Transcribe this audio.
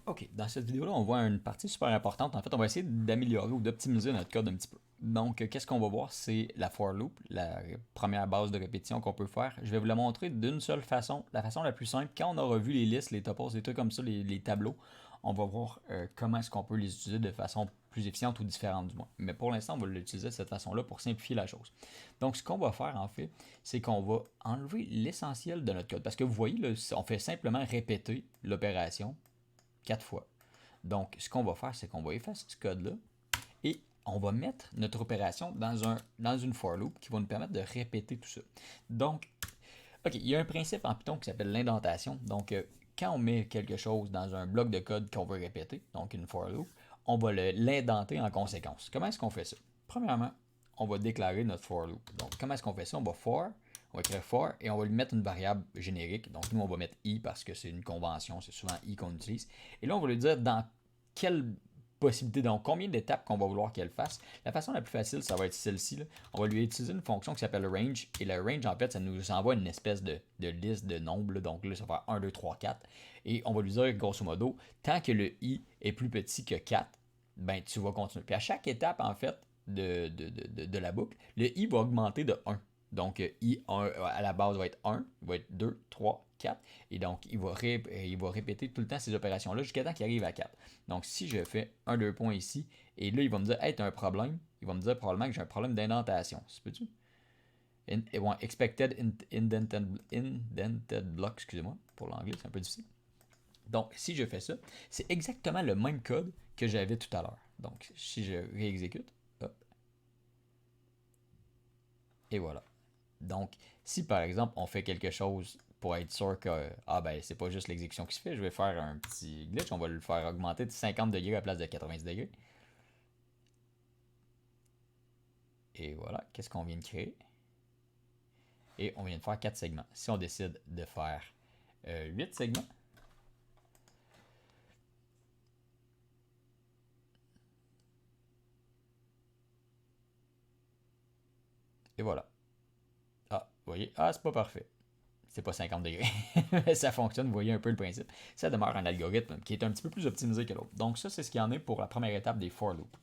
OK, dans cette vidéo-là, on voit une partie super importante. En fait, on va essayer d'améliorer ou d'optimiser notre code un petit peu. Donc, qu'est-ce qu'on va voir? C'est la for loop, la première base de répétition qu'on peut faire. Je vais vous la montrer d'une seule façon, la façon la plus simple. Quand on aura vu les listes, les topos, les trucs comme ça, les tableaux, on va voir comment est-ce qu'on peut les utiliser de façon plus efficiente ou différente du moins. Mais pour l'instant, on va l'utiliser de cette façon-là pour simplifier la chose. Donc, ce qu'on va faire en fait, c'est qu'on va enlever l'essentiel de notre code. Parce que vous voyez, là, on fait simplement répéter l'opération 4 fois. Donc, ce qu'on va faire, c'est qu'on va effacer ce code-là et on va mettre notre opération dans une for loop qui va nous permettre de répéter tout ça. Donc, OK, il y a un principe en Python qui s'appelle l'indentation. Donc, quand on met quelque chose dans un bloc de code qu'on veut répéter, donc une for loop, on va l'indenter en conséquence. Comment est-ce qu'on fait ça? Premièrement, on va déclarer notre for loop. Donc, comment est-ce qu'on fait ça? On va écrire for et on va lui mettre une variable générique. Donc, nous, on va mettre i parce que c'est une convention, c'est souvent i qu'on utilise. Et là, on va lui dire dans quelle possibilité, donc combien d'étapes qu'on va vouloir qu'elle fasse. La façon la plus facile, ça va être celle-ci. Là. On va lui utiliser une fonction qui s'appelle range. Et le range, en fait, ça nous envoie une espèce de liste de nombres. Là. Donc là, ça va faire 1, 2, 3, 4. Et on va lui dire, grosso modo, tant que le i est plus petit que 4, ben tu vas continuer. Puis à chaque étape, en fait, de la boucle, le i va augmenter de 1. Donc, I1 à la base va être 1, va être 2, 3, 4. Et donc, il va répéter tout le temps ces opérations-là jusqu'à temps qu'il arrive à 4. Donc, si je fais un 2 points ici, et là, il va me dire, hey, tu as un problème. Il va me dire probablement que j'ai un problème d'indentation. Ça peut-tu? Expected indented block, excusez-moi, pour l'anglais, c'est un peu difficile. Donc, si je fais ça, c'est exactement le même code que j'avais tout à l'heure. Donc, si je réexécute, hop, et voilà. Donc, si par exemple on fait quelque chose pour être sûr que ben c'est pas juste l'exécution qui se fait, je vais faire un petit glitch, on va le faire augmenter de 50 degrés à la place de 90 degrés. Et voilà, qu'est-ce qu'on vient de créer? Et on vient de faire 4 segments. Si on décide de faire 8 segments, et voilà. Ah, vous voyez, c'est pas parfait. C'est pas 50 degrés. Mais ça fonctionne, vous voyez un peu le principe. Ça demeure un algorithme qui est un petit peu plus optimisé que l'autre. Donc ça, c'est ce qu'il y en est pour la première étape des for loops.